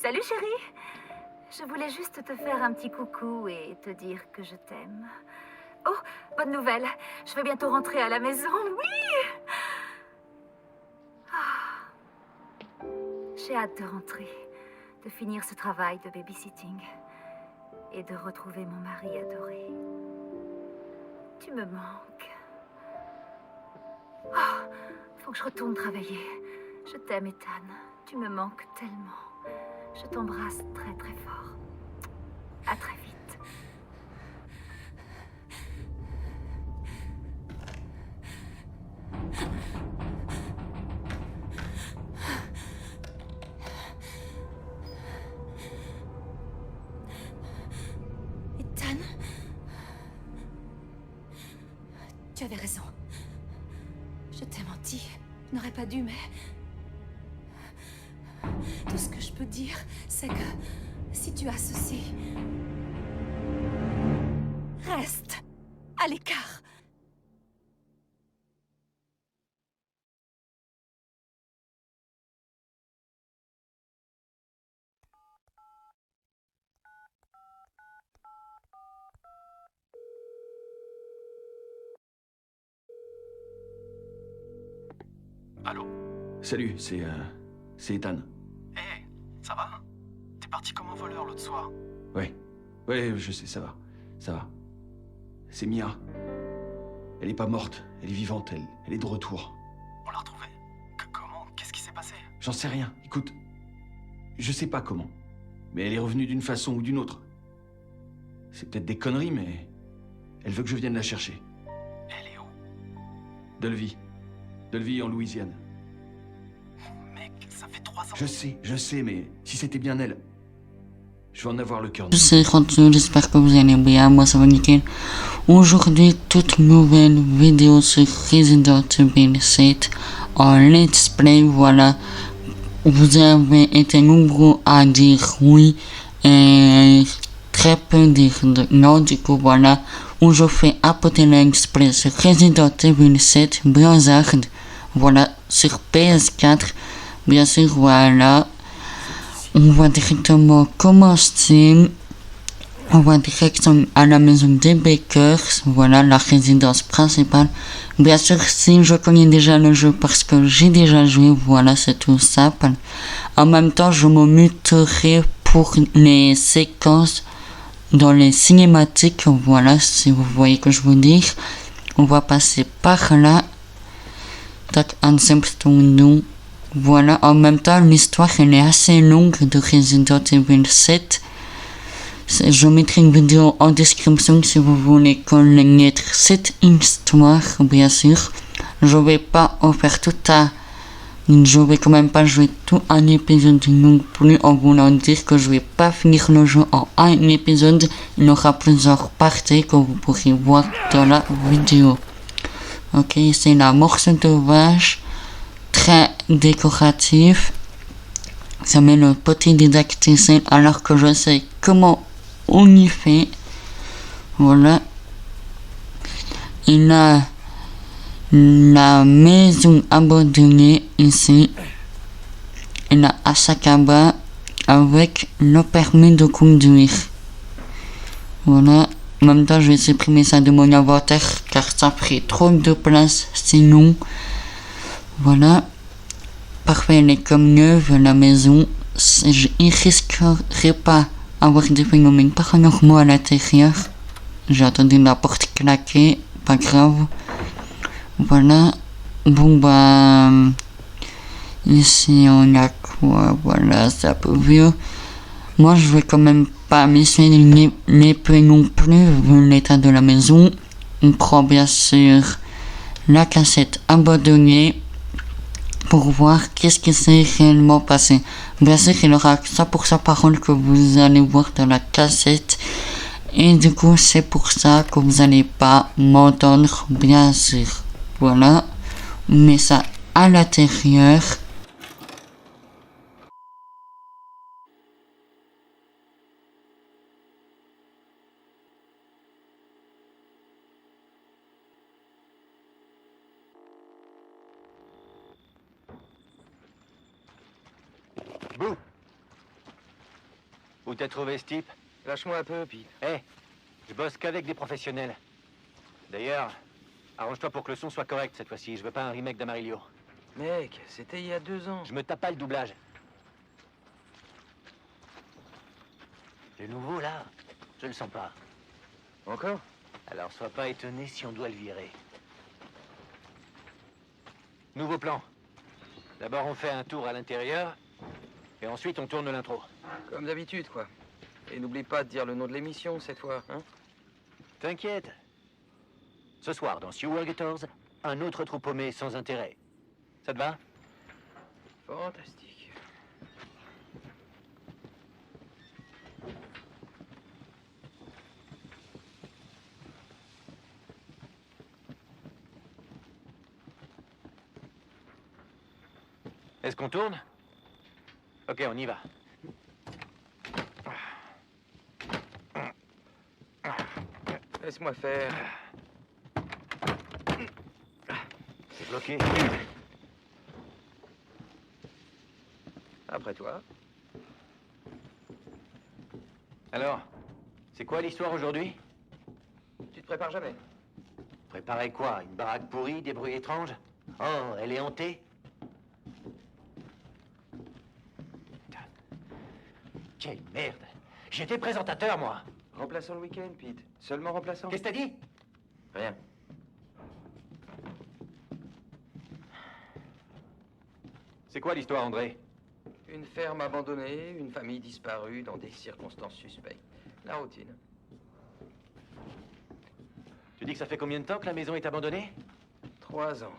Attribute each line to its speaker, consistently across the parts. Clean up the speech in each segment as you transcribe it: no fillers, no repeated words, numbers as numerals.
Speaker 1: Salut chérie, je voulais juste te faire un petit coucou et te dire que je t'aime. Oh, bonne nouvelle, je vais bientôt rentrer à la maison, oui! Ah. J'ai hâte de rentrer, de finir ce travail de babysitting et de retrouver mon mari adoré. Tu me manques. Oh, faut que je retourne travailler. Je t'aime, Ethan, tu me manques tellement. Je t'embrasse très très fort. À très vite.
Speaker 2: Ethan? Tu avais raison. Je t'ai menti. Je n'aurais pas dû, mais... Tout ce que je peux dire, c'est que si tu as ceci, reste à l'écart.
Speaker 3: Allô?
Speaker 4: Salut, c'est Ethan.
Speaker 3: Hé, ça va? T'es parti comme un voleur l'autre soir.
Speaker 4: Ouais, je sais, ça va. C'est Mia. Elle est pas morte, elle est vivante, elle est de retour.
Speaker 3: On l'a retrouvée? Comment? Qu'est-ce qui s'est passé?
Speaker 4: J'en sais rien, écoute, je sais pas comment, mais elle est revenue d'une façon ou d'une autre. C'est peut-être des conneries, mais elle veut que je vienne la chercher.
Speaker 3: Elle est où?
Speaker 4: Delvey en Louisiane.
Speaker 3: Mec, ça fait 3 ans.
Speaker 4: Je sais, mais si c'était bien elle, je vais en avoir le cœur.
Speaker 5: C'est Rotsu, j'espère que vous allez bien, moi ça va nickel. Aujourd'hui, toute nouvelle vidéo sur Resident Evil 7 en let's play, voilà. Vous avez été nombreux à dire oui et très peu dire non, du coup voilà. Où je fais un petit let's play sur Resident Evil 7 Blizzard, voilà, sur PS4, bien sûr, voilà. On va directement commencer. On va directement à la maison des Bakers. Voilà la résidence principale. Bien sûr, si je connais déjà le jeu parce que j'ai déjà joué, voilà, c'est tout simple. En même temps, je me muterai pour les séquences dans les cinématiques. Voilà, si vous voyez que je veux dire. On va passer par là. Tac, un simple tour. Voilà, en même temps, l'histoire elle est assez longue de Resident Evil 7. Je mettrai une vidéo en description si vous voulez connaître cette histoire, bien sûr. Je vais pas en faire tout à... Je vais quand même pas jouer tout un épisode non plus en voulant dire que je vais pas finir le jeu en un épisode. Il y aura plusieurs parties que vous pourrez voir dans la vidéo. Ok, c'est la morceau de vache. Très décoratif. Ça met le petit didacticien alors que je sais comment on y fait. Voilà. Il a la maison abandonnée ici. Il a Asakaba avec le permis de conduire. Voilà. En même temps, je vais supprimer ça de mon inventaire car ça ferait trop de place sinon. Voilà. Parfait, elle est comme neuve, la maison. Je ne risquerai pas avoir des phénomènes paranormaux à l'intérieur. J'ai entendu la porte claquer, pas grave. Voilà. Bon bah... Ici on a quoi? Voilà, c'est un peu vieux. Moi je vais quand même pas m'essuyer les pieds non plus vu l'état de la maison. On prend bien sûr la cassette abandonnée pour voir qu'est-ce qui s'est réellement passé. Bien sûr, il y aura 100% paroles que vous allez voir dans la cassette Et du coup, c'est pour ça que vous n'allez pas m'entendre, bien sûr. Voilà. On met ça à l'intérieur.
Speaker 6: Bouh! Où t'as trouvé ce type?
Speaker 7: Lâche-moi un peu, Pete.
Speaker 6: Hé, je bosse qu'avec des professionnels. D'ailleurs, arrange-toi pour que le son soit correct cette fois-ci. Je veux pas un remake d'Amarillo.
Speaker 7: Mec, c'était il y a 2 ans.
Speaker 6: Je me tape pas le doublage. Le nouveau, là, je le sens pas.
Speaker 7: Encore?
Speaker 6: Alors sois pas étonné si on doit le virer. Nouveau plan. D'abord, on fait un tour à l'intérieur, et ensuite, on tourne l'intro.
Speaker 7: Comme d'habitude, quoi. Et n'oublie pas de dire le nom de l'émission cette fois, hein?
Speaker 6: T'inquiète. Ce soir, dans Sewer Guitars, un autre trou paumé sans intérêt. Ça te va?
Speaker 7: Fantastique.
Speaker 6: Est-ce qu'on tourne? Ok, on y va.
Speaker 7: Laisse-moi faire.
Speaker 6: C'est bloqué.
Speaker 7: Après toi.
Speaker 6: Alors, c'est quoi l'histoire aujourd'hui?
Speaker 7: Tu te prépares jamais.
Speaker 6: Préparer quoi? Une baraque pourrie, des bruits étranges? Oh, elle est hantée? Putain. Quelle merde! J'étais présentateur, moi!
Speaker 7: Remplaçant le week-end, Pete. Seulement remplaçant.
Speaker 6: Qu'est-ce que t'as dit?
Speaker 7: Rien.
Speaker 6: C'est quoi l'histoire, André?
Speaker 7: Une ferme abandonnée, une famille disparue dans des circonstances suspectes. La routine.
Speaker 6: Tu dis que ça fait combien de temps que la maison est abandonnée?
Speaker 7: 3 ans.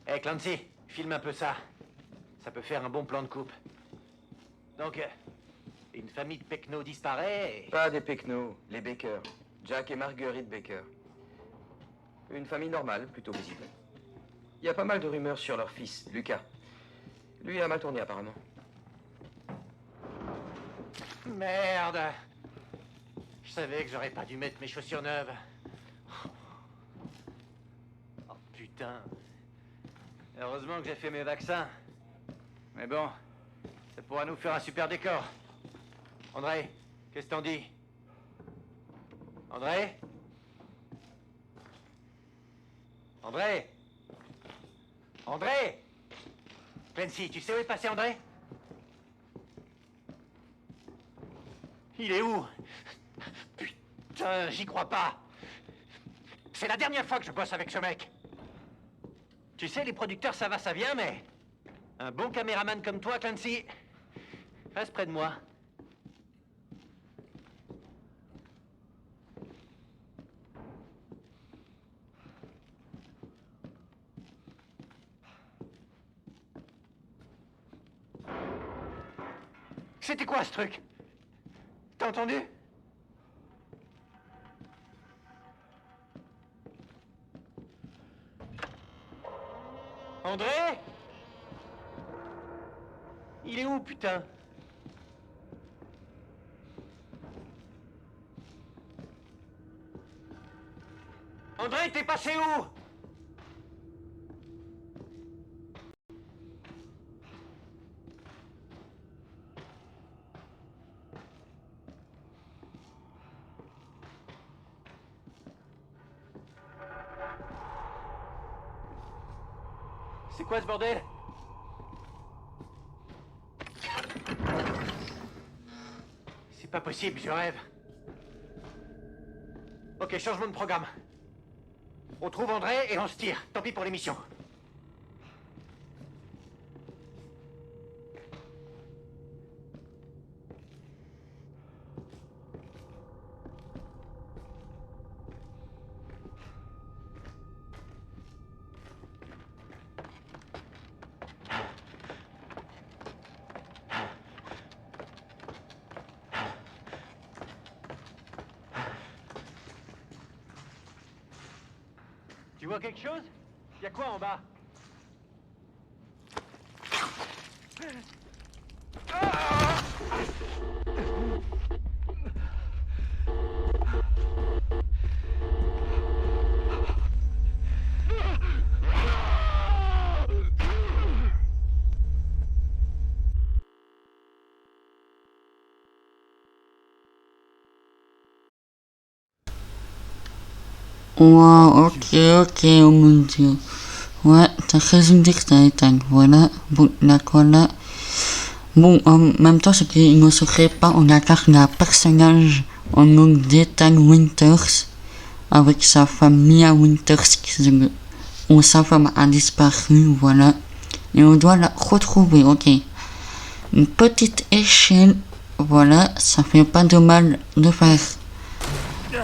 Speaker 6: Hey, Clancy, filme un peu ça. Ça peut faire un bon plan de coupe. Donc, une famille de pecnos disparaît et...
Speaker 7: Pas des Pecnos, les Baker. Jack et Marguerite Baker. Une famille normale, plutôt visible. Il y a pas mal de rumeurs sur leur fils, Lucas. Lui a mal tourné apparemment.
Speaker 6: Merde! Je savais que j'aurais pas dû mettre mes chaussures neuves. Oh putain. Heureusement que j'ai fait mes vaccins. Mais bon, ça pourra nous faire un super décor. André, qu'est-ce que t'en dis? André? André? André? Clancy, tu sais où est passé André? Il est où? Putain, j'y crois pas. C'est la dernière fois que je bosse avec ce mec. Tu sais, les producteurs, ça va, ça vient, mais... Un bon caméraman comme toi, Clancy, reste près de moi. C'était quoi ce truc? T'as entendu? André? Il est où, putain? André, t'es passé où? C'est quoi ce bordel? C'est pas possible, je rêve. Ok, changement de programme. On trouve André et on se tire. Tant pis pour l'émission. Tu vois quelque chose? Y a quoi en bas?
Speaker 5: Wow, ok, oh mon dieu. Ouais, t'as raison de dire que t'as éteint. Voilà, bon, d'accord là. Bon, en même temps, ce qui ne serait pas, on incarne un personnage en nom d'Ethan Winters avec sa femme Mia Winters où sa femme a disparu, voilà. Et on doit la retrouver, ok. Une petite échelle, voilà, ça fait pas de mal de faire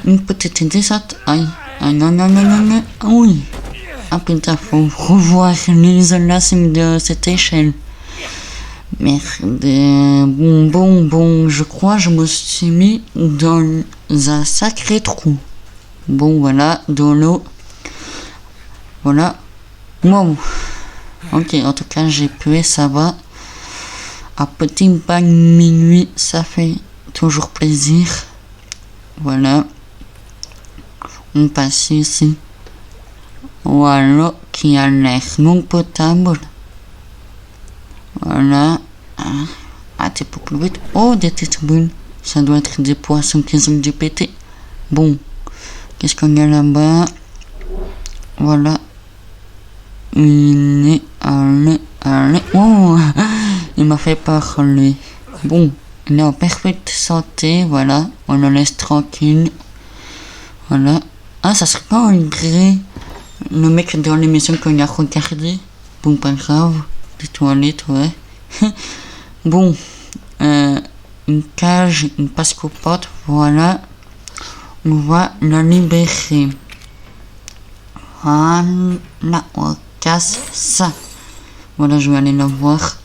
Speaker 5: une petite descente. Aïe, non, ah oui. Ah putain, faut revoir l'isolation de cette échelle. Merde, bon, je crois que je me suis mis dans un sacré trou. Bon, voilà, dans l'eau. Voilà. Wow. Ok, en tout cas, j'ai pu, ça va. À petit bain minuit, ça fait toujours plaisir. Voilà. On passe ici. Voilà, qui a l'air non potable. Voilà. Ah, t'es pas plus vite. Oh, des tribunes. Ça doit être des poissons qui ont dû péter. Bon. Qu'est-ce qu'on a là-bas? Voilà. Il est allé. Oh, il m'a fait peur, lui. Bon. Il est en parfaite santé. Voilà. On le laisse tranquille. Voilà. Ah, ça serait pas un gré. Le mec dans l'émission qu'on a regardé. Bon, pas grave. Des toilettes, ouais. Bon. Une cage, une passeporte. Voilà. On va la libérer. Voilà. On casse ça. Voilà, je vais aller la voir.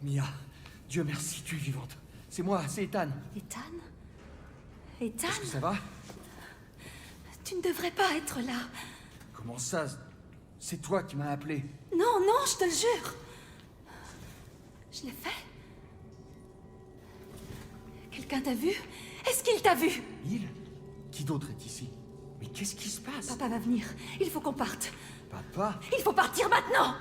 Speaker 8: Mia, Dieu merci, tu es vivante. C'est moi, c'est Ethan.
Speaker 2: Ethan? Ethan?
Speaker 8: Est-ce que ça va?
Speaker 2: Tu ne devrais pas être là.
Speaker 8: Comment ça? C'est toi qui m'as appelé.
Speaker 2: Non, je te le jure. Je l'ai fait. Quelqu'un t'a vu? Est-ce qu'il t'a vu?
Speaker 8: Il? Qui d'autre est ici? Mais qu'est-ce qui se passe?
Speaker 2: Papa va venir. Il faut qu'on parte.
Speaker 8: Papa?
Speaker 2: Il faut partir maintenant.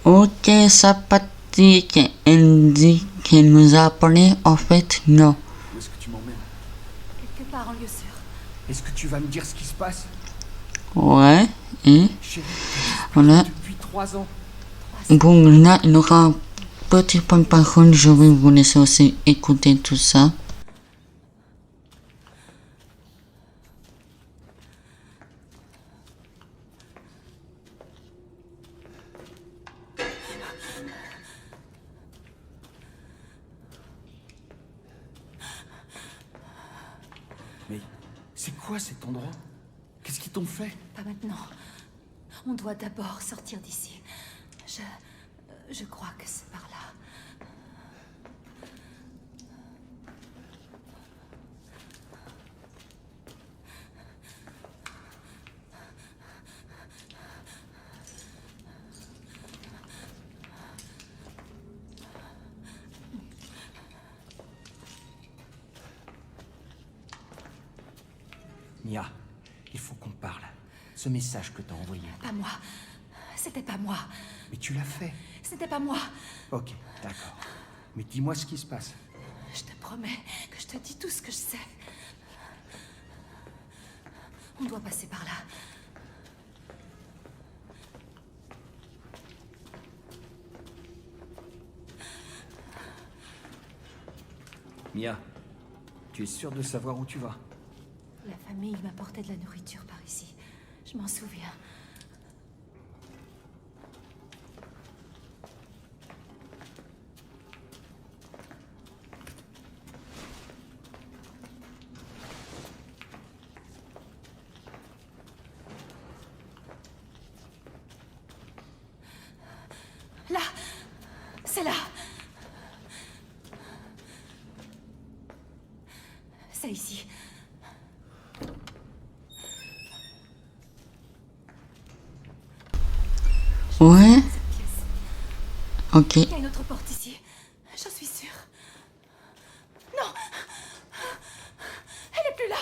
Speaker 5: Ok, sympathique. Elle dit qu'elle nous a appelé. En fait, non.
Speaker 8: Où est-ce que tu m'emmènes?
Speaker 2: Quelque part en lieu sûr.
Speaker 8: Est-ce que tu vas me dire ce qui se passe?
Speaker 5: Ouais, et
Speaker 8: Chérie,
Speaker 5: voilà.
Speaker 8: depuis 3 ans.
Speaker 5: Bon, là, il y aura un petit point de parole. Je vais vous laisser aussi écouter tout ça.
Speaker 8: Mais c'est quoi cet endroit? Qu'est-ce qu'ils t'ont fait?
Speaker 2: Pas maintenant. On doit d'abord sortir d'ici. Je crois que c'est par là.
Speaker 8: Mia, il faut qu'on parle. Ce message que t'as envoyé.
Speaker 2: Pas moi. C'était pas moi.
Speaker 8: Mais tu l'as fait.
Speaker 2: C'était pas moi.
Speaker 8: Ok, d'accord. Mais dis-moi ce qui se passe.
Speaker 2: Je te promets que je te dis tout ce que je sais. On doit passer par là.
Speaker 8: Mia, tu es sûre de savoir où tu vas?
Speaker 2: La famille m'apportait de la nourriture par ici. Je m'en souviens. Là! C'est là! C'est ici.
Speaker 5: Ouais.
Speaker 2: Cette pièce.
Speaker 5: Ok.
Speaker 2: Il y a une autre porte ici. J'en suis sûre. Non. Elle est plus là.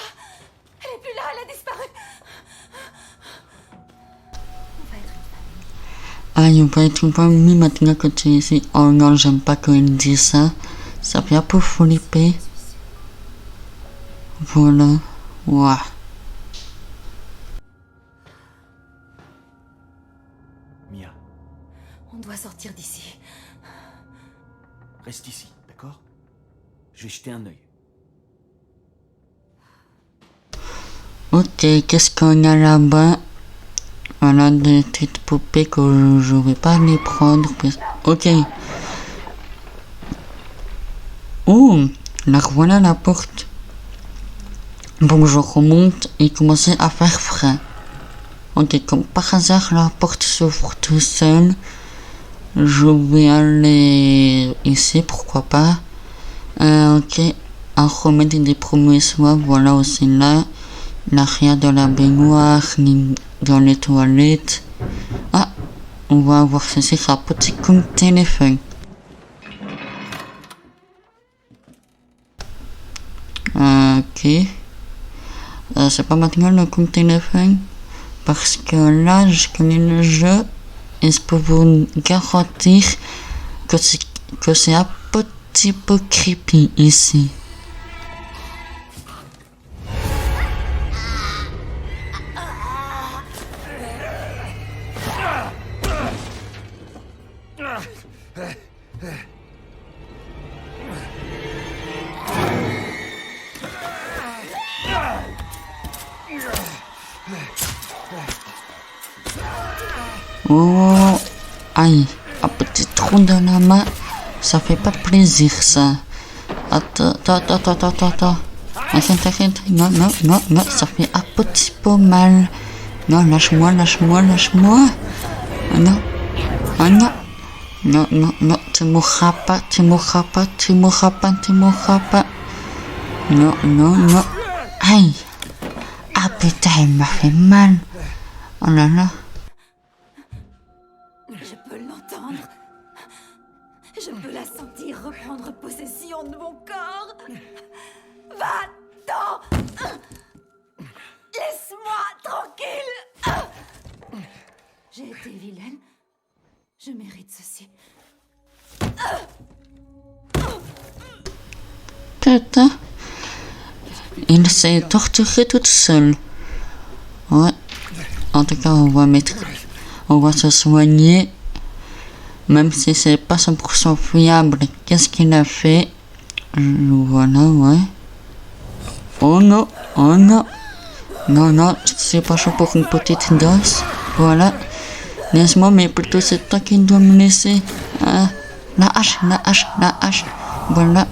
Speaker 2: Elle est plus là. Elle a disparu.
Speaker 5: Ah, on va être une famille maintenant que tu es ici. Oh non, j'aime pas quand il dit ça. Ça fait un peu flipper. Voilà. Ouah.
Speaker 8: Mia,
Speaker 2: On doit sortir d'ici.
Speaker 8: reste ici, d'accord? Je vais jeter un œil.
Speaker 5: Ok, qu'est-ce qu'on a là-bas? Voilà des petites poupées que je vais pas les prendre. Ok. Oh, là voilà la porte. Donc je remonte et commencer à faire frais. Ok, comme par hasard la porte s'ouvre tout seul. Je vais aller ici, pourquoi pas. Ok, à remettre des premiers soins, voilà aussi là. Il n'y a rien dans la baignoire, ni dans les toilettes. Ah, on va voir ceci, un petit comme téléphone. Ok. C'est pas maintenant le compte téléphone. Parce que là, je connais le jeu. Et je peux vous garantir que c'est un petit peu creepy ici. Oh, aïe, un petit trou dans la main, ça fait pas plaisir ça. Attends. Arrête, non, ça fait un petit peu mal. Non, lâche-moi. Ah non, non, tu mourras pas. Non. Aïe, ah putain, il m'a fait mal. Oh là là.
Speaker 2: Je peux l'entendre. Je peux la sentir reprendre possession de mon corps. Va-t'en. Laisse-moi tranquille. J'ai été vilaine. Je mérite ceci.
Speaker 5: Putain. Il s'est torturé toute seule. Ouais. En tout cas, on va se soigner. Même si c'est pas 100% fiable. Qu'est-ce qu'il a fait? Voilà, ouais. Oh non. Non, c'est pas chaud pour une petite dose. Voilà. Laisse-moi, mais plutôt c'est toi qui dois me laisser. La hache. Voilà.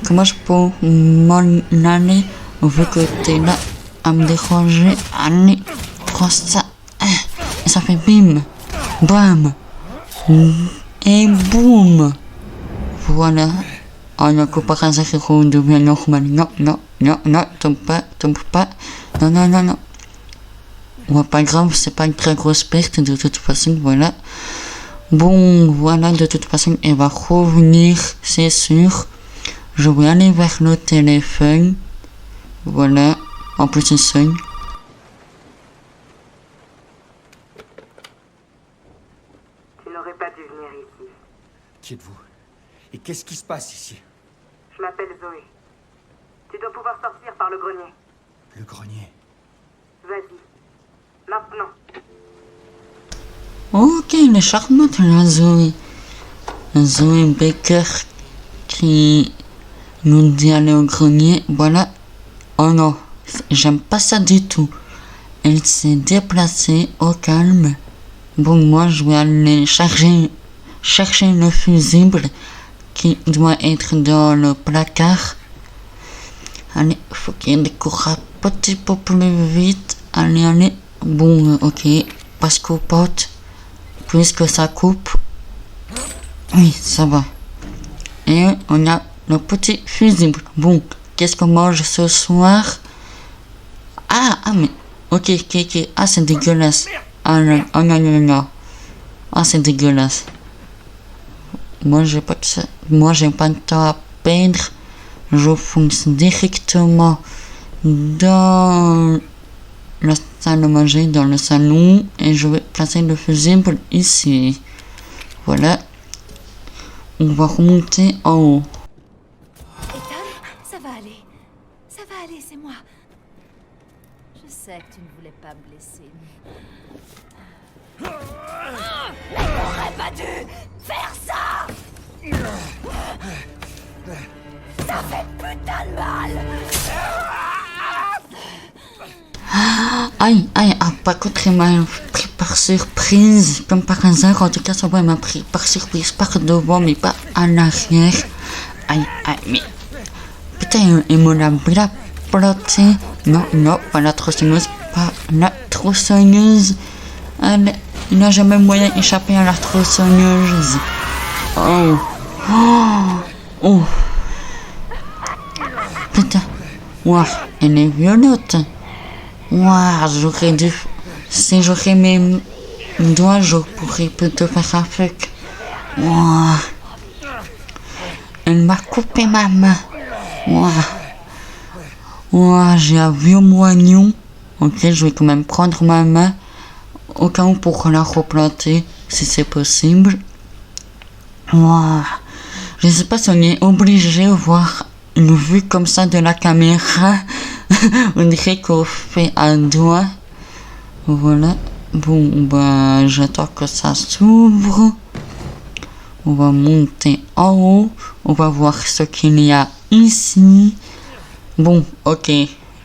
Speaker 5: Comment je peux m'en aller vu que t'es là à me déranger? Allez, prends ça. Et ça fait bim, bam, et boum. Voilà. Oh non, que par hasard, on devient normal. Non, tombe pas. Non. Ouais, pas grave, c'est pas une très grosse perte de toute façon, voilà. Bon, voilà, de toute façon, elle va revenir, c'est sûr. Je vais aller vers le téléphone. Voilà, en plus c'est sonne.
Speaker 9: Tu n'aurais pas dû venir ici.
Speaker 8: Qui êtes-vous? Et qu'est-ce qui se passe ici?
Speaker 9: Je m'appelle Zoé. Tu dois pouvoir sortir par le grenier.
Speaker 8: Le grenier.
Speaker 9: Vas-y. Maintenant.
Speaker 5: Ok, elle est charmante la Zoé. Zoé Baker qui nous dit aller au grenier. Voilà. Oh non, j'aime pas ça du tout. Elle s'est déplacée au calme. Bon, moi je vais aller chercher le fusible qui doit être dans le placard. Allez, faut qu'il court un petit peu plus vite. Allez. Bon, ok. Parce qu'au pote, puisque ça coupe. Oui, ça va. Et on a le petit fusible. Bon, qu'est-ce qu'on mange ce soir? Mais... Ok. Ah, c'est dégueulasse. Ah non. Ah, c'est dégueulasse. Moi, j'ai pas de temps à perdre. Je fonce directement dans la salle à manger, dans le salon, et je vais placer le fusible ici. Voilà. On va remonter en haut.
Speaker 2: Ethan, ça va aller. Ça va aller, c'est moi. Je sais que tu ne voulais pas me blesser, mais... T'aurais pas dû faire ça! Ça fait putain de mal!
Speaker 5: Aïe, par contre, il m'a pris par surprise, comme par hasard. En tout cas, ça m'a pris par surprise, par devant, mais pas à l'arrière. Aïe, mais... Putain, il me l'a bien planté. Non, pas la tronçonneuse, Il n'a jamais moyen d'échapper à la tronçonneuse. Oh. Putain. Ouah, elle est violente. Ouah, j'aurais dû... Si j'aurais mes doigts, je pourrais plutôt faire un fuck. Ouah. Elle m'a coupé ma main. Ouah, j'ai un vieux moignon. Ok, je vais quand même prendre ma main. Au cas où pour la replanter, si c'est possible. Ouah. Je sais pas si on est obligé de voir une vue comme ça de la caméra. On dirait qu'on fait un doigt. Voilà. Bon, j'attends que ça s'ouvre. On va monter en haut. On va voir ce qu'il y a ici. Bon, ok.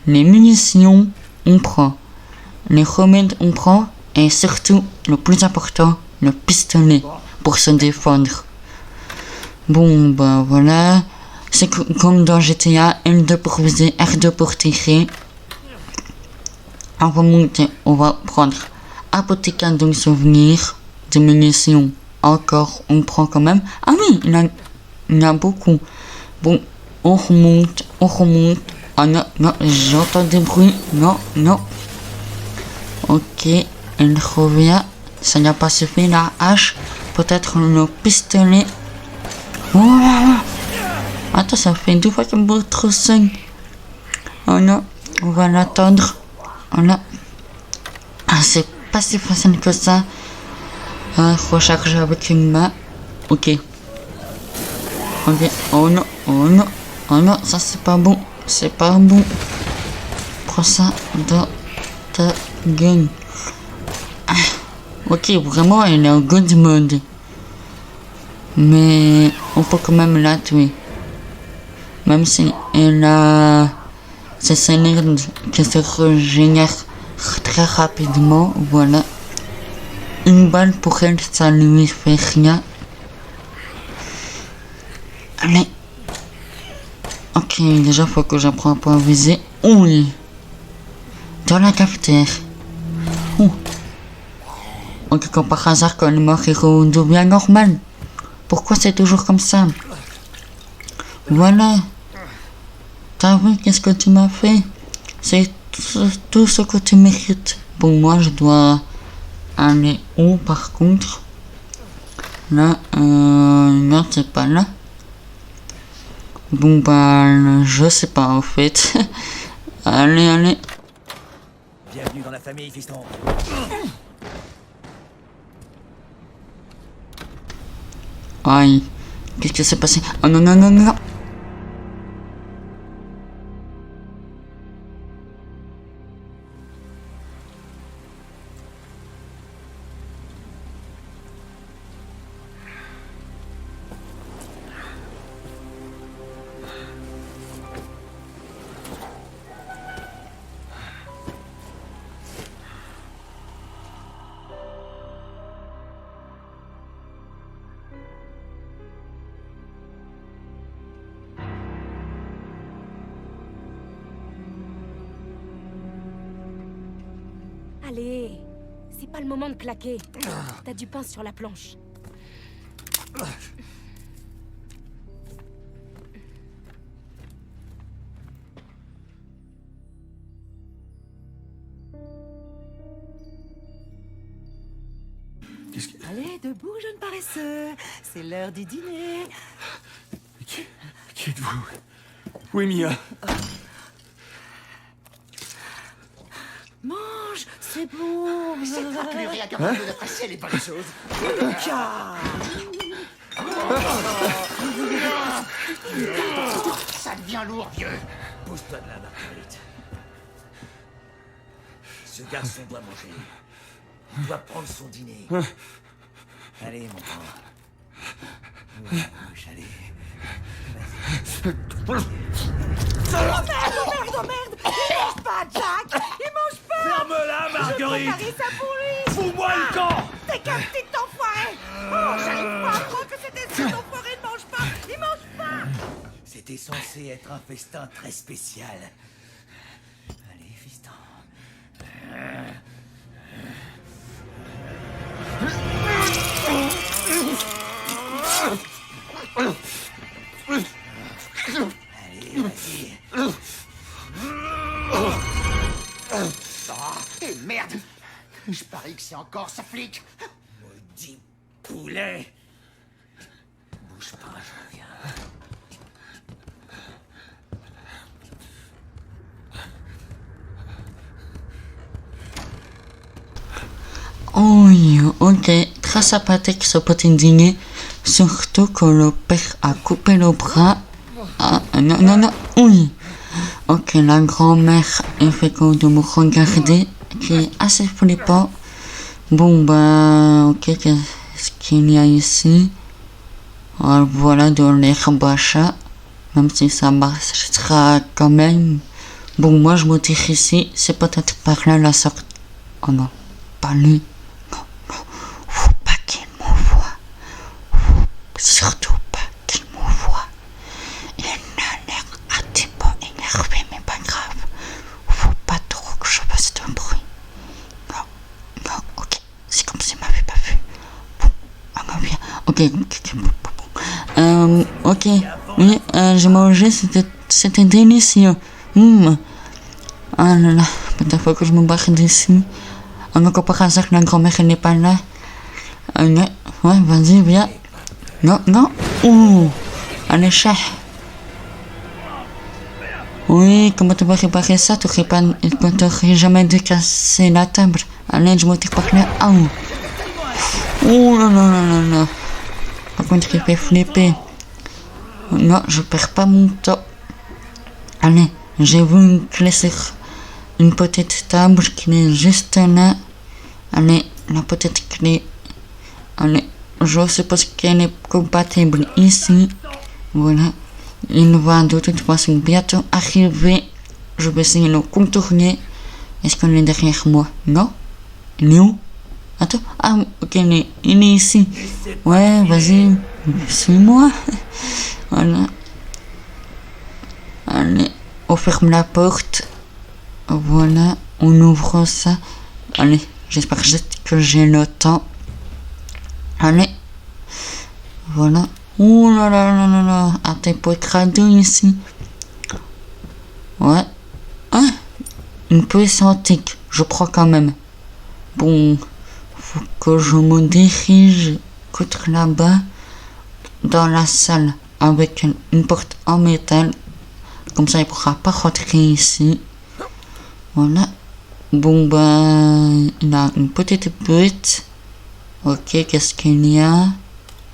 Speaker 5: Les munitions, on prend. Les remèdes, on prend. Et surtout, le plus important, le pistolet pour se défendre. Bon, voilà. C'est comme dans GTA, L2 pour viser, R2 pour tirer. On va monter, on va prendre apothicaire de souvenir, des munitions. Encore, on prend quand même. Ah oui, il y a beaucoup. Bon, on remonte. Ah non, j'entends des bruits. Non. Ok, elle revient. Ça n'a pas suffi, la hache. Peut-être le pistolet. Attends, ça fait 2 fois qu'elle me tronçonne. Oh non, on va l'attendre. Voilà. C'est pas si facile que ça. Recharger avec une main. Ok. Oh non, ça c'est pas bon. Prends ça dans ta gueule. Ok, vraiment, elle est en good mode. Mais on peut quand même la tuer. Même si elle a ses cylindres qui se régénèrent très rapidement. Voilà. Une balle pour elle, ça lui fait rien. Allez. Ok, déjà faut que j'apprends à pas viser. Oui. Dans la cafetière. Ok, comme par hasard, quand le mort, il redevient normal. Pourquoi c'est toujours comme ça? Voilà. T'as vu qu'est-ce que tu m'as fait? C'est tout ce que tu mérites. Bon, moi, je dois aller où, par contre? Là, non, c'est pas là. Bon, je sais pas, en fait. Allez.
Speaker 10: Bienvenue dans la famille, fiston.
Speaker 5: Aïe. Qu'est-ce qui s'est passé? Oh non.
Speaker 11: Allez, c'est pas le moment de claquer. T'as du pain sur la planche.
Speaker 8: Qu'est-ce que...
Speaker 11: Allez, debout, jeune paresseux. C'est l'heure du dîner.
Speaker 8: Qui êtes-vous? Où est Mia?
Speaker 11: Mange, c'est bon.
Speaker 10: C'est toi qui lui réincapable d'apprécier les bonnes choses.
Speaker 11: Lucas.
Speaker 10: Ça devient lourd, vieux. Pousse-toi de là, Marguerite. Ce garçon doit manger. Il doit prendre son dîner. Allez, mon grand. Bouge, allez.
Speaker 11: Oh merde. Il mange pas, Jack. Il mange pas.
Speaker 8: Ferme-la, Marguerite.
Speaker 11: Je préparais ça pour lui.
Speaker 8: Fous-moi le camp.
Speaker 11: T'es qu'un petit enfoiré. Oh, j'arrive pas à croire que cet enfoiré ne mange pas. Il mange pas.
Speaker 10: C'était censé être un festin très spécial. Allez, fiston. Allez, vas-y.
Speaker 12: Et merde! Je parie que c'est encore ce flic!
Speaker 10: Maudit poulet! Bouge pas, je reviens.
Speaker 5: Oui, ok, très sympathique ce petit dîner. Surtout que le père a coupé le bras. Ah, non, oui. Ok, la grand-mère fait que de me regarder, qui est assez flippant. Bon, bah, ok, qu'est-ce qu'il y a ici? Voilà, de l'herbe à chat, même si ça marchera quand même. Bon, moi je me dis ici, c'est peut-être par là la sorte. Oh non, pas lui. Non, faut pas qu'il me voie. Surtout pas qu'il me voie. Il a l'air un petit peu énervé, mais pas grave. Faut pas trop que je fasse de bruit. Non, ok, c'est comme s'il m'avait pas vu. Bon, on revient. Ok, oui, j'ai mangé, c'était délicieux. Ah là là, peut-être faut que je me barre d'ici. Encore par hasard, la grand-mère n'est pas là. Ouais, vas-y, viens. Non. Ouh, allez, chat. Oui, comment tu vas réparer ça? Tu t'aurais jamais dû casser la table. Allez, je me tire par là. Oh non. Par contre, il fait flipper. Non, je perds pas mon temps. Allez, j'ai vu une clé sur une petite table qui est juste là. Allez, la petite clé. Allez, je suppose qu'elle est compatible ici. Voilà. Il va de toute façon bientôt arriver. Je vais essayer de le contourner. Est-ce qu'on est derrière moi? Non? Il est où? Attends. Ah, ok, il est ici. Ouais, vas-y. Suis-moi. Voilà. Allez, on ferme la porte. Voilà, on ouvre ça. Allez, j'espère juste que j'ai le temps. Allez. Voilà. Ouh là là. Ah, t'es pas crado ici. Ouais. Ah, une pièce antique, je crois quand même. Bon, faut que je me dirige contre là-bas dans la salle avec une porte en métal. Comme ça, il pourra pas rentrer ici. Voilà. Bon, ben, il a une petite butte. Ok, qu'est-ce qu'il y a?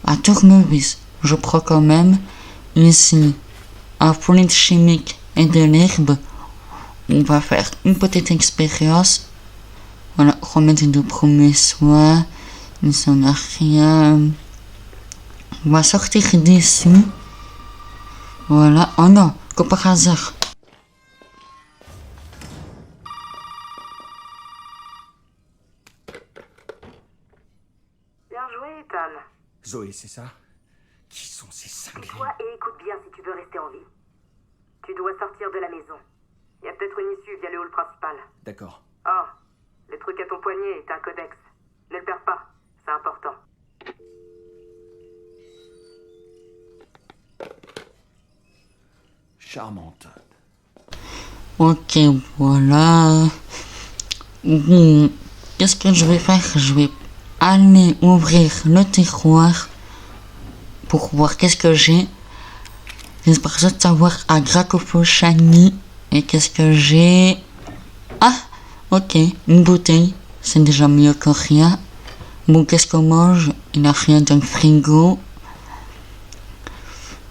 Speaker 5: Un tournevis, je crois quand même. Ici, un fluide chimique et de l'herbe. On va faire une petite expérience. Voilà, remettre de premiers soins. Mais ça n'a rien. On va sortir d'ici. Voilà. Oh non, que par hasard.
Speaker 9: Bien joué, Ethan.
Speaker 8: Zoé, c'est ça? Qui sont ces cinglés?
Speaker 9: Toi et écoute bien si tu veux rester en vie. Tu dois sortir de la maison. Il y a peut-être une issue via le hall principal.
Speaker 8: D'accord.
Speaker 9: Oh, le truc à ton poignet est un codex. Ne le perds pas, c'est important.
Speaker 8: Charmante.
Speaker 5: Ok, voilà. Bon, qu'est-ce que je vais faire? Je vais aller ouvrir le tiroir pour voir qu'est-ce que j'ai. J'espère juste savoir à Gracofo Shiny. Et qu'est-ce que j'ai? Ah, ok, une bouteille. C'est déjà mieux que rien. Bon, qu'est-ce qu'on mange? Il n'y a rien dans le frigo.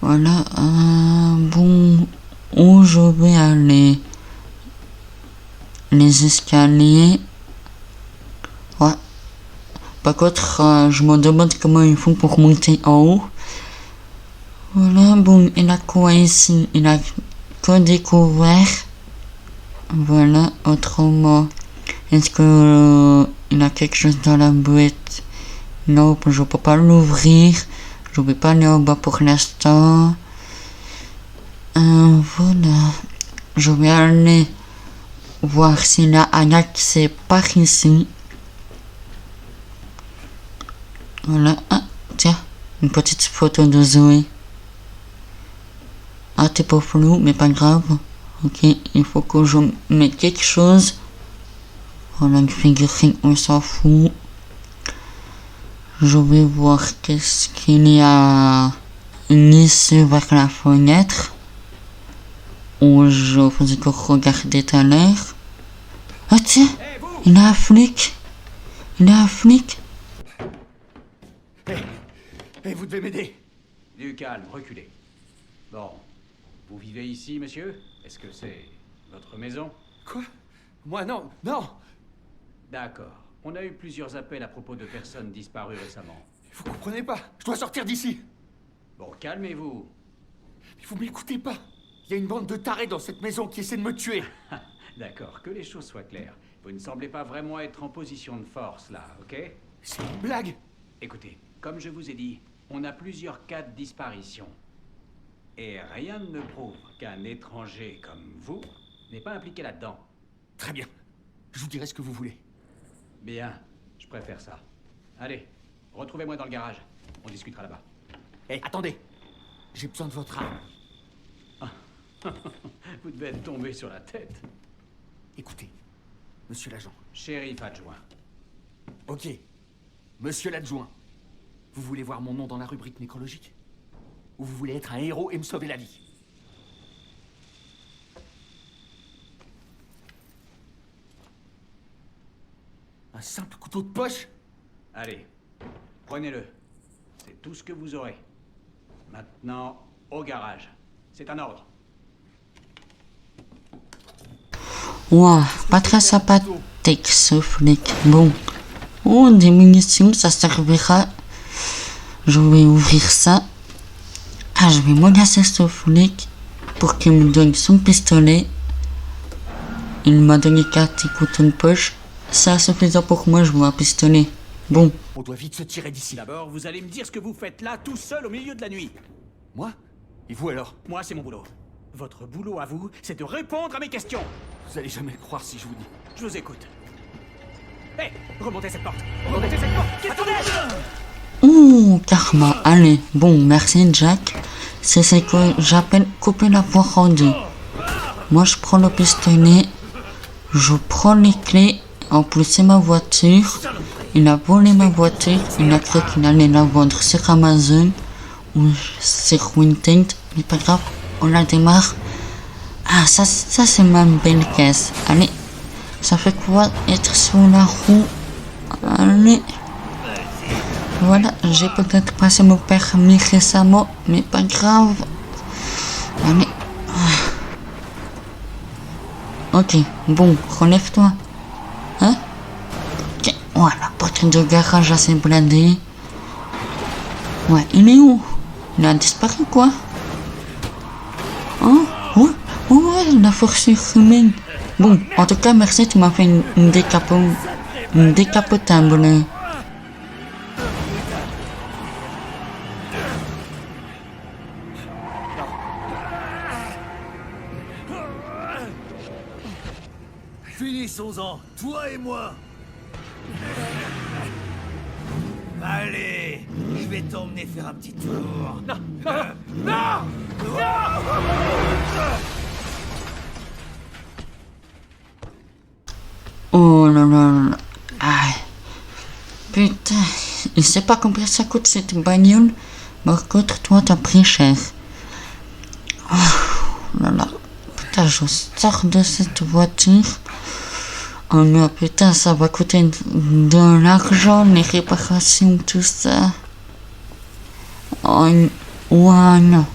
Speaker 5: Voilà, bon, où je vais aller? Les escaliers. Ouais. Par contre, je me demande comment ils font pour monter en haut. Voilà, bon, il a quoi ici? Il a que découvert. Voilà, autrement, est-ce que il a quelque chose dans la boîte? Non, je peux pas l'ouvrir. Je vais pas aller en bas pour l'instant. Voilà, je vais aller voir s'il a un accès par ici. Voilà, ah, tiens, une petite photo de Zoé. Ah, t'es pas flou, mais pas grave. Ok, il faut que je mette quelque chose. Voilà, une figurine, on s'en fout. Je vais voir qu'est-ce qu'il y a ici vers la fenêtre. Où je faisais que regarder tout à l'heure. Ah tiens, il y a un flic. Il y a un flic.
Speaker 8: Hey, vous devez m'aider.
Speaker 6: Du calme, reculez. Bon, vous vivez ici, monsieur? Est-ce que c'est votre maison?
Speaker 8: Quoi? Moi, non, non.
Speaker 6: D'accord. On a eu plusieurs appels à propos de personnes disparues récemment.
Speaker 8: Vous comprenez pas? Je dois sortir d'ici.
Speaker 6: Bon, calmez-vous.
Speaker 8: Mais vous m'écoutez pas. Il y a une bande de tarés dans cette maison qui essaie de me tuer.
Speaker 6: D'accord, que les choses soient claires. Vous ne semblez pas vraiment être en position de force, là, ok?
Speaker 8: C'est une blague.
Speaker 6: Écoutez, comme je vous ai dit, on a plusieurs cas de disparition. Et rien ne prouve qu'un étranger comme vous n'est pas impliqué là-dedans.
Speaker 8: Très bien. Je vous dirai ce que vous voulez.
Speaker 6: Bien, je préfère ça. Allez, retrouvez-moi dans le garage. On discutera là-bas.
Speaker 8: Hé, attendez. J'ai besoin de votre arme.
Speaker 6: Vous devez être tombé sur la tête.
Speaker 8: Écoutez, monsieur l'agent.
Speaker 6: Shérif adjoint.
Speaker 8: Ok. Monsieur l'adjoint. Vous voulez voir mon nom dans la rubrique nécrologique? Ou vous voulez être un héros et me sauver la vie? Un simple couteau de poche?
Speaker 6: Allez, prenez-le. C'est tout ce que vous aurez. Maintenant, au garage. C'est un ordre.
Speaker 5: Ouah, pas très sympathique ce flic. Bon. Oh, des munitions, ça servira. Je vais ouvrir ça. Ah, je vais menacer ce flic pour qu'il me donne son pistolet. Il m'a donné 4 couteaux de poche. C'est suffisant pour moi, je veux un pistolet. Bon.
Speaker 8: On doit vite se tirer d'ici.
Speaker 10: D'abord, vous allez me dire ce que vous faites là, tout seul, au milieu de la nuit.
Speaker 8: Moi? Et vous alors?
Speaker 10: Moi, c'est mon boulot. Votre boulot à vous, c'est de répondre à mes questions.
Speaker 8: Vous allez jamais le croire si je vous dis.
Speaker 10: Je vous écoute. Hé, remontez cette porte. Remontez cette porte. Attendez!
Speaker 5: Ouh, karma. Allez, bon, merci Jack. C'est ce que j'appelle couper la poire en deux. Moi, je prends le pistolet. Je prends les clés. En plus, c'est ma voiture. Il a volé ma voiture. Il a cru qu'il allait la vendre sur Amazon ou sur Vinted. Mais pas grave, on la démarre. Ah, ça c'est ma belle caisse. Allez, ça fait quoi être sur la roue? Allez. Voilà, j'ai peut-être passé mon permis récemment, mais pas grave. Allez. Ok, bon, relève-toi. Hein? Ok, voilà, porte de garage assez blindée. Ouais, il est où? Il a disparu, quoi? Oh, ouais, la force humaine. Bon, en tout cas, merci, tu m'as fait une décapotable.
Speaker 10: Finissons-en, toi et moi. Allez, je vais t'emmener faire un petit tour. Non, non.
Speaker 5: Oh là là là. Ah. putain, il sait pas combien ça coûte cette bagnole. Par contre, toi, t'as pris cher. Oh là là. Putain, je sors de cette voiture. Oh non, putain, ça va coûter de l'argent, les réparations, tout ça. Oh, ouais, non.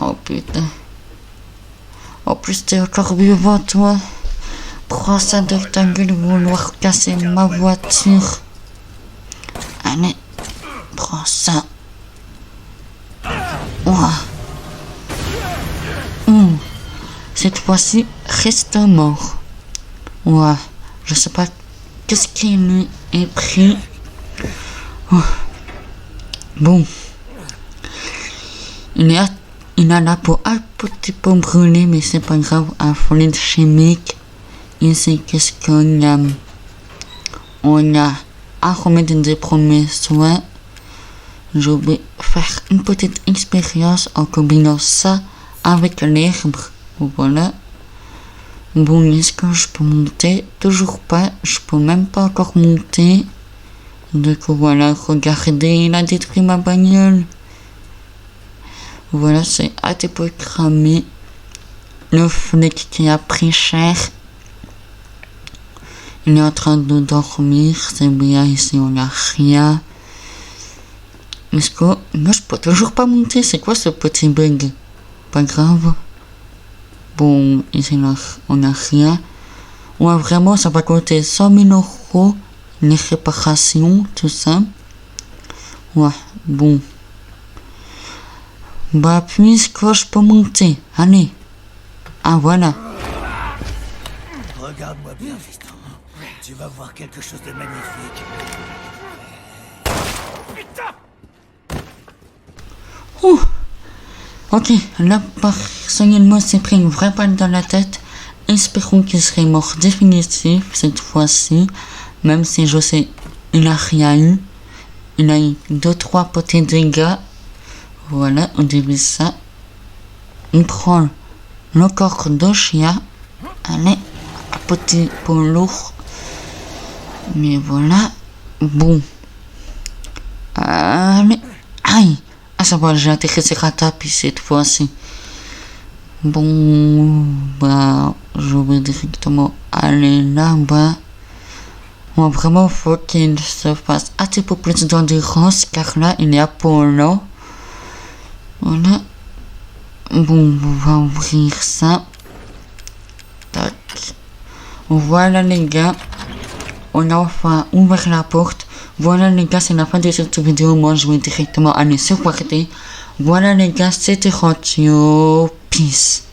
Speaker 5: Oh putain. En plus, t'es encore vivant, toi. Prends ça de ta gueule, vouloir casser ma voiture. Allez, prends ça. Ouah. Cette fois-ci, reste mort. Ouah. Je sais pas qu'est-ce qui lui est pris. Bon. Il a la peau un petit peu brûlée, mais c'est pas grave. Un fluide chimique. Ici, qu'est-ce qu'on a? On a à remettre des premiers soins. Je vais faire une petite expérience en combinant ça avec l'herbe. Voilà. Bon, est-ce que je peux monter? Toujours pas. Je peux même pas encore monter. Du coup, voilà. Regardez, il a détruit ma bagnole. Voilà, c'est un petit peu cramé. Le flic qui a pris cher. Il est en train de dormir. C'est bien, ici on n'a rien. Est-ce que... Non, je peux toujours pas monter. C'est quoi ce petit bug? Pas grave. Bon, ici on n'a rien. Ouais, vraiment, ça va coûter 100 000 €. Les réparations, tout ça. Ouais, bon. Bah, puisque je peux monter. Allez. Ah, voilà.
Speaker 10: Regarde-moi bien, fiston. Tu vas voir quelque chose de magnifique.
Speaker 5: Ouh. Ok, là, personnellement, s'est pris une vraie balle dans la tête. Espérons qu'il serait mort définitif cette fois-ci. Même si je sais, il n'a rien eu. Il a eu 2-3 petits dégâts. Voilà, on début ça. On prend le corps de chien. Allez, un petit peu lourd. Mais voilà. Bon. Allez. Aïe. Ah, ça va, j'ai atterri sur la tapis cette fois-ci. Bon, bah, je vais directement aller là-bas. Bon, vraiment, faut qu'il se fasse un petit peu plus d'endurance, car là, il est à Polo. Voilà. Bon, on va ouvrir ça. Tac. Voilà, les gars. On a enfin ouvert la porte. Voilà, les gars, c'est la fin de cette vidéo. Moi, je vais directement aller se regarder. Voilà, les gars, c'était Radio. Peace.